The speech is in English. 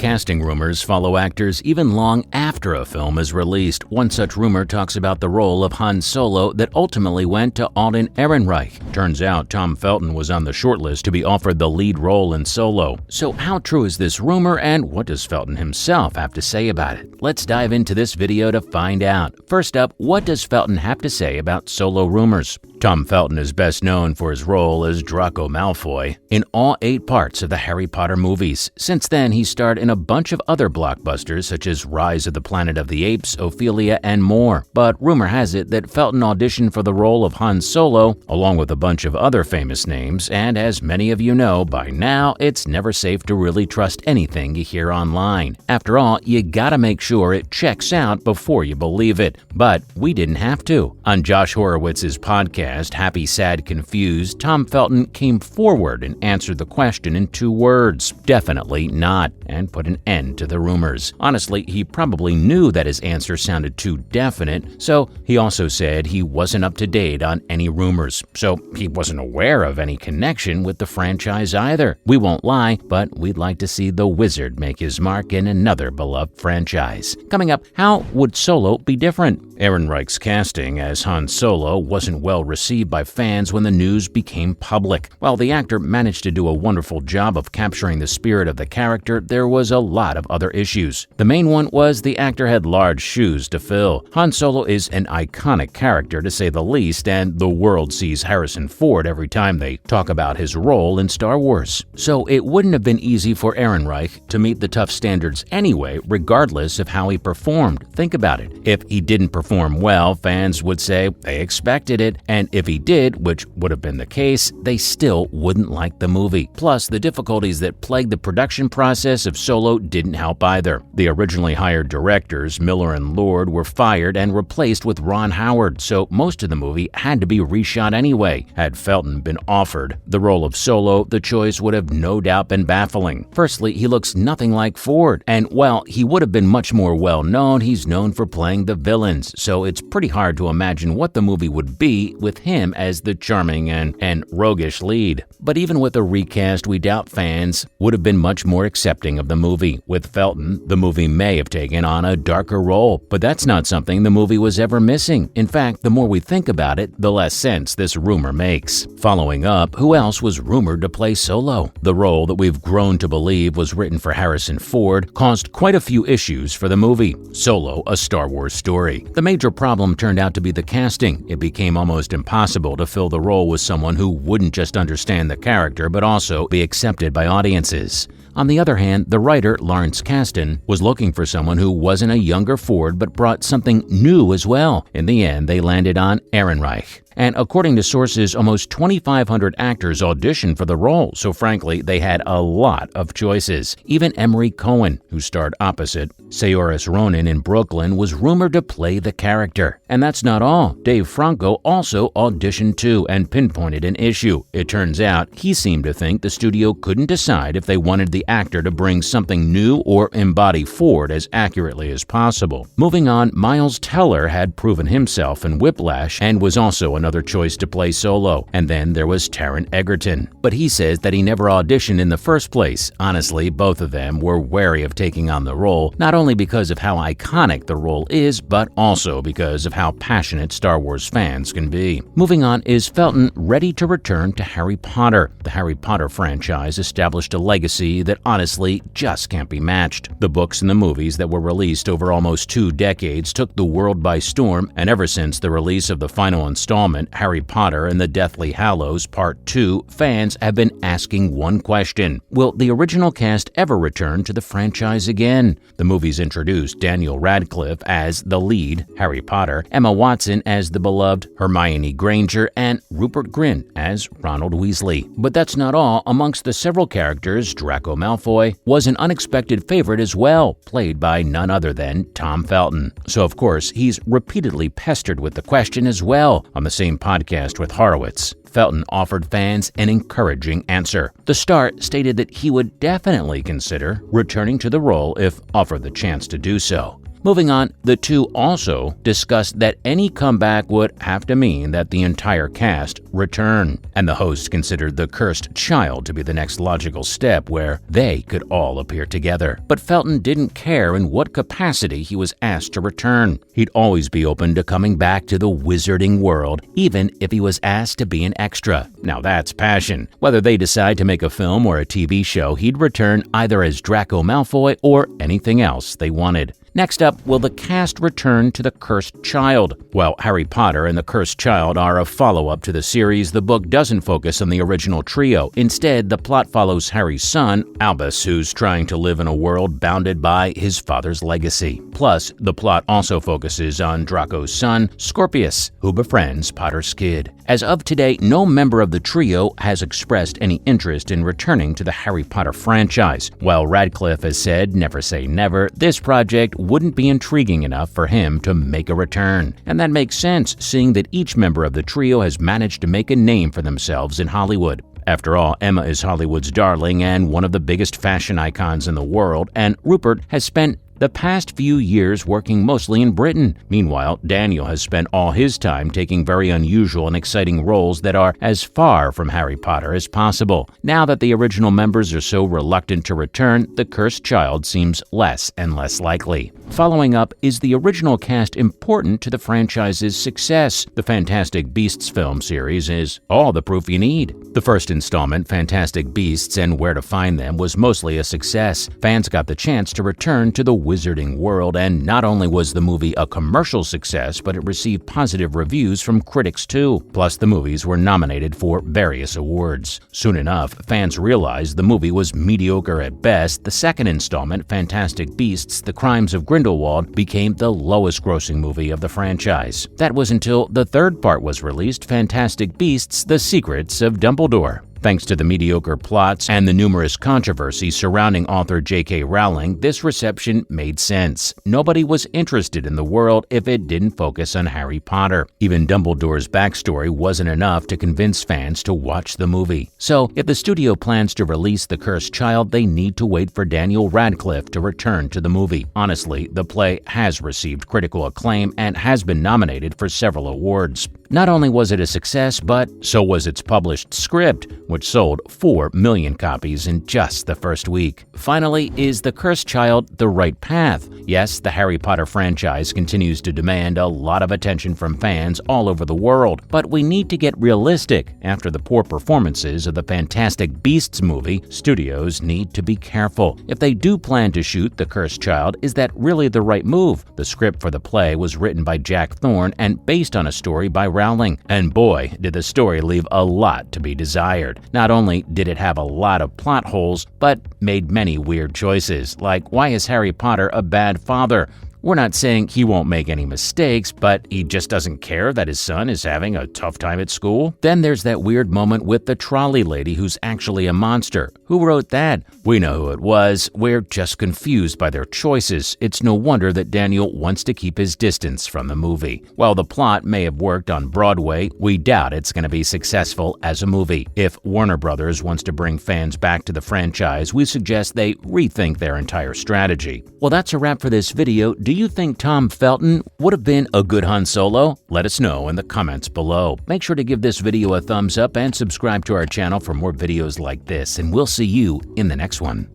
Casting rumors follow actors even long after a film is released. One such rumor talks about the role of Han Solo that ultimately went to Alden Ehrenreich. Turns out Tom Felton was on the shortlist to be offered the lead role in Solo. So how true is this rumor, and what does Felton himself have to say about it? Let's dive into this video to find out. First up, what does Felton have to say about Solo rumors? Tom Felton is best known for his role as Draco Malfoy in all 8 parts of the Harry Potter movies. Since then, he starred in a bunch of other blockbusters such as Rise of the Planet of the Apes, Ophelia, and more. But rumor has it that Felton auditioned for the role of Han Solo along with a bunch of other famous names, and as many of you know by now, it's never safe to really trust anything you hear online. After all, you gotta make sure it checks out before you believe it. But we didn't have to. On Josh Horowitz's podcast, Happy, Sad, Confused, Tom Felton came forward and answered the question in 2 words, definitely not, and put an end to the rumors. Honestly, he probably knew that his answer sounded too definite, so he also said he wasn't up to date on any rumors, so he wasn't aware of any connection with the franchise either. We won't lie, but we'd like to see the wizard make his mark in another beloved franchise. Coming up, how would Solo be different? Ehrenreich's casting as Han Solo wasn't well received by fans when the news became public. While the actor managed to do a wonderful job of capturing the spirit of the character, there was a lot of other issues. The main one was the actor had large shoes to fill. Han Solo is an iconic character to say the least, and the world sees Harrison Ford every time they talk about his role in Star Wars. So it wouldn't have been easy for Ehrenreich to meet the tough standards anyway, regardless of how he performed. Think about it. If he didn't perform well, fans would say they expected it, and if he did, which would have been the case, they still wouldn't like the movie. Plus, the difficulties that plagued the production process of Solo didn't help either. The originally hired directors, Miller and Lord, were fired and replaced with Ron Howard, so most of the movie had to be reshot anyway. Had Felton been offered the role of Solo, the choice would have no doubt been baffling. Firstly, he looks nothing like Ford, and while he would have been much more well-known, he's known for playing the villains, so it's pretty hard to imagine what the movie would be with him as the charming and roguish lead. But even with a recast, we doubt fans would have been much more accepting of the movie. With Felton, the movie may have taken on a darker role, but that's not something the movie was ever missing. In fact, the more we think about it, the less sense this rumor makes. Following up, who else was rumored to play Solo? The role that we've grown to believe was written for Harrison Ford caused quite a few issues for the movie. Solo, a Star Wars story. The major problem turned out to be the casting. It became almost impossible to fill the role with someone who wouldn't just understand the character but also be accepted by audiences. On the other hand, the writer, Lawrence Kasdan, was looking for someone who wasn't a younger Ford but brought something new as well. In the end, they landed on Ehrenreich. And according to sources, almost 2,500 actors auditioned for the role, so frankly, they had a lot of choices. Even Emery Cohen, who starred opposite Saoirse Ronan in Brooklyn, was rumored to play the character. And that's not all. Dave Franco also auditioned too and pinpointed an issue. It turns out he seemed to think the studio couldn't decide if they wanted the actor to bring something new or embody Ford as accurately as possible. Moving on, Miles Teller had proven himself in Whiplash and was also another choice to play Solo. And then there was Taron Egerton. But he says that he never auditioned in the first place. Honestly, both of them were wary of taking on the role, not only because of how iconic the role is, but also because of how passionate Star Wars fans can be. Moving on, is Felton ready to return to Harry Potter? The Harry Potter franchise established a legacy that honestly just can't be matched. The books and the movies that were released over almost 2 decades took the world by storm, and ever since the release of the final installment, Harry Potter and the Deathly Hallows Part Two, fans have been asking one question: will the original cast ever return to the franchise again? The movies introduced Daniel Radcliffe as the lead, Harry Potter, Emma Watson as the beloved Hermione Granger, and Rupert Grint as Ronald Weasley. But that's not all. Amongst the several characters, Draco Malfoy was an unexpected favorite as well, played by none other than Tom Felton. So of course, he's repeatedly pestered with the question as well. On the same podcast with Horowitz, Felton offered fans an encouraging answer. The star stated that he would definitely consider returning to the role if offered the chance to do so. Moving on, the two also discussed that any comeback would have to mean that the entire cast return, and the host considered the cursed child to be the next logical step where they could all appear together. But Felton didn't care in what capacity he was asked to return. He'd always be open to coming back to the wizarding world, even if he was asked to be an extra. Now that's passion. Whether they decide to make a film or a TV show, he'd return either as Draco Malfoy or anything else they wanted. Next up, will the cast return to the Cursed Child? Well, Harry Potter and the Cursed Child are a follow-up to the series. The book doesn't focus on the original trio. Instead, the plot follows Harry's son, Albus, who's trying to live in a world bounded by his father's legacy. Plus, the plot also focuses on Draco's son, Scorpius, who befriends Potter's kid. As of today, no member of the trio has expressed any interest in returning to the Harry Potter franchise. While Radcliffe has said never say never, this project wouldn't be intriguing enough for him to make a return. And that makes sense, seeing that each member of the trio has managed to make a name for themselves in Hollywood. After all, Emma is Hollywood's darling and one of the biggest fashion icons in the world, and Rupert has spent the past few years working mostly in Britain. Meanwhile, Daniel has spent all his time taking very unusual and exciting roles that are as far from Harry Potter as possible. Now that the original members are so reluctant to return, the Cursed Child seems less and less likely. Following up, is the original cast important to the franchise's success? The Fantastic Beasts film series is all the proof you need. The first installment, Fantastic Beasts and Where to Find Them, was mostly a success. Fans got the chance to return to the wizarding world, and not only was the movie a commercial success, but it received positive reviews from critics too. Plus, the movies were nominated for various awards. Soon enough, fans realized the movie was mediocre at best. The second installment, Fantastic Beasts: The Crimes of Grindelwald, became the lowest-grossing movie of the franchise. That was until the third part was released, Fantastic Beasts: The Secrets of Dumbledore. Thanks to the mediocre plots and the numerous controversies surrounding author J.K. Rowling, this reception made sense. Nobody was interested in the world if it didn't focus on Harry Potter. Even Dumbledore's backstory wasn't enough to convince fans to watch the movie. So, if the studio plans to release The Cursed Child, they need to wait for Daniel Radcliffe to return to the movie. Honestly, the play has received critical acclaim and has been nominated for several awards. Not only was it a success, but so was its published script, which sold 4 million copies in just the first week. Finally, is The Cursed Child the right path? Yes, the Harry Potter franchise continues to demand a lot of attention from fans all over the world, but we need to get realistic. After the poor performances of the Fantastic Beasts movie, studios need to be careful. If they do plan to shoot The Cursed Child, is that really the right move? The script for the play was written by Jack Thorne and based on a story by Rowling, and boy, did the story leave a lot to be desired. Not only did it have a lot of plot holes, but made many weird choices, like why is Harry Potter a bad father? We're not saying he won't make any mistakes, but he just doesn't care that his son is having a tough time at school. Then there's that weird moment with the trolley lady who's actually a monster. Who wrote that? We know who it was. We're just confused by their choices. It's no wonder that Daniel wants to keep his distance from the movie. While the plot may have worked on Broadway, we doubt it's going to be successful as a movie. If Warner Brothers wants to bring fans back to the franchise, we suggest they rethink their entire strategy. Well, that's a wrap for this video. Do you think Tom Felton would have been a good Han Solo? Let us know in the comments below. Make sure to give this video a thumbs up and subscribe to our channel for more videos like this, and we'll see you in the next one.